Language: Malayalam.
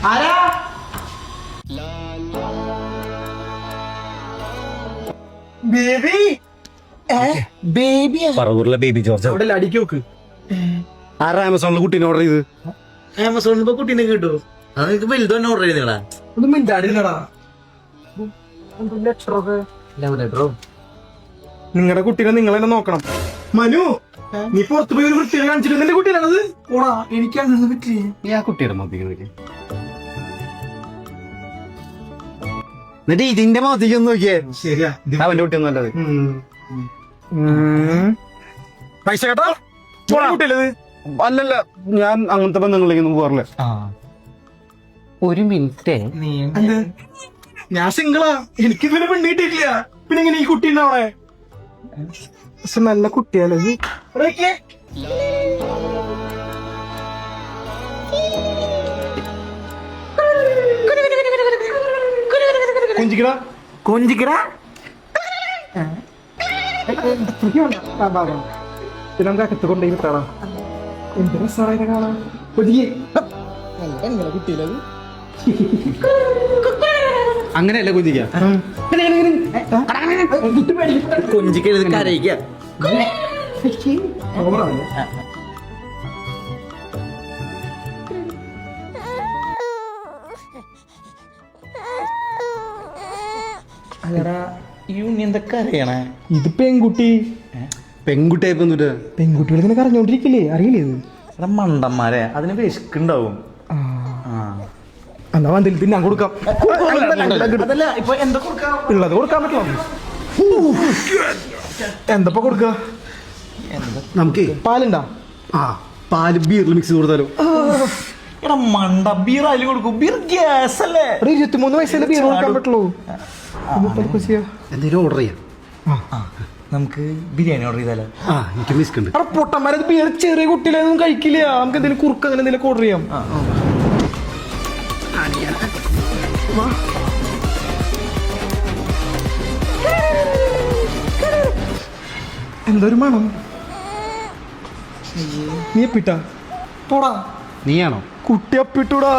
ആരാ? ബേബി ബേബിയാ? പറവൂരിലെ ബേബി ജോർജ്. അവിടെ അടിക്ക് നോക്ക്. ആരാ ആമസോണിൽ കുട്ടീനെ ഓർഡർ ചെയ്ത്? ആമസോണിൽ ഇപ്പൊ കുട്ടീനെ കിട്ടു. അത് നിനക്ക് വലുത് തന്നെ ഓർഡർ ചെയ്തടാ. ഒന്നും മിണ്ടാടില്ലടാ. നിങ്ങളുടെ കുട്ടീനെ നിങ്ങൾ തന്നെ നോക്കണം. മനു, നീ പുറത്തു പോയി ഒരു വൃത്തിയെ കാണിച്ചിട്ട് നിന്റെ കുട്ടീനാണത്. ഓടാ, എനിക്കാണ് പറ്റില്ല. നീ ആ കുട്ടിയുടെ മതിക്ക് എന്നിട്ട് ഇതിന്റെ മതിക്ക് ഒന്ന് നോക്കിയേ. ശരിയാ, അവന്റെ കുട്ടിയൊന്നും നല്ലത്. പൈസ കേട്ടോ കുട്ടിയല്ലത്. അല്ലല്ല, ഞാൻ അങ്ങനത്തെ ബന്ധങ്ങളിലേക്കൊന്നും പോകാറില്ല. ഒരു മിനിറ്റ്. ഞാൻ സിംഗിളാ, എനിക്ക് ഇതുവരെ പെണ്ണിട്ടില്ല. പിന്നെ ഇങ്ങനെ ഈ കുട്ടി ഉണ്ടാവണേ. പക്ഷെ നല്ല കുട്ടിയാലത്. കൊഞ്ചിക്കടാ കൊഞ്ചിക്കടാ. പിന്നെ അകത്ത് കൊണ്ടേ കാണാം. എന്ത് രസമായിട്ട് കാണാം. കുട്ടിയിലത് അങ്ങനെയല്ല കുഞ്ഞിക്ക. കൊഞ്ചിക്കരുത്, കരയിക്ക. ഈ ഉണ്ണി എന്തൊക്കെ അറിയണേ? ഇത് പെൺകുട്ടി. പെൺകുട്ടിയായിപ്പോ പെൺകുട്ടികൾ ഇങ്ങനെ കരഞ്ഞോണ്ടിരിക്കില്ലേ, അറിയില്ലേ ഇത്? മണ്ടന്മാരെ, അതിന് വിശക്കുണ്ടാവും. എന്നാ വന്നിൽ തിന്നാൻ കൊടുക്കാം. അതല്ല, ഇപ്പൊ എന്താ കൊടുക്കാം? ഉള്ളത് കൊടുക്കാൻ പറ്റുമോ? എന്തപ്പോ കൊടുക്ക? നമുക്ക് പാലുണ്ടാ? പാല് ബീറിൽ മിക്സ് കൊടുത്താലോ? എടാ മണ്ട, ബീർ അതിൽ കൊടുക്കും. ബീർ ഗ്യാസ് അല്ലേ? 23 വയസ്സിലെ ബീർ കൊടുക്കാൻ പറ്റുള്ളൂ. എന്തെങ്കിലും ഓർഡർ ചെയ്യാം. നമുക്ക് ബിരിയാണി ഓർഡർ ചെയ്താലോ? എനിക്ക് മിസ്കുണ്ട്. പൊട്ടന്മാരത് ബീർ ചെറിയ കുട്ടികളൊന്നും കഴിക്കില്ല. നമുക്ക് എന്തെങ്കിലും കുറുക്ക് അങ്ങനെ എന്തെങ്കിലും ഓർഡർ ചെയ്യാം. എന്തൊരു മണം. നീ എപ്പിട്ടാ? പോടാ. നീയാണോ? കുട്ടി അപ്പിട്ടൂടാ.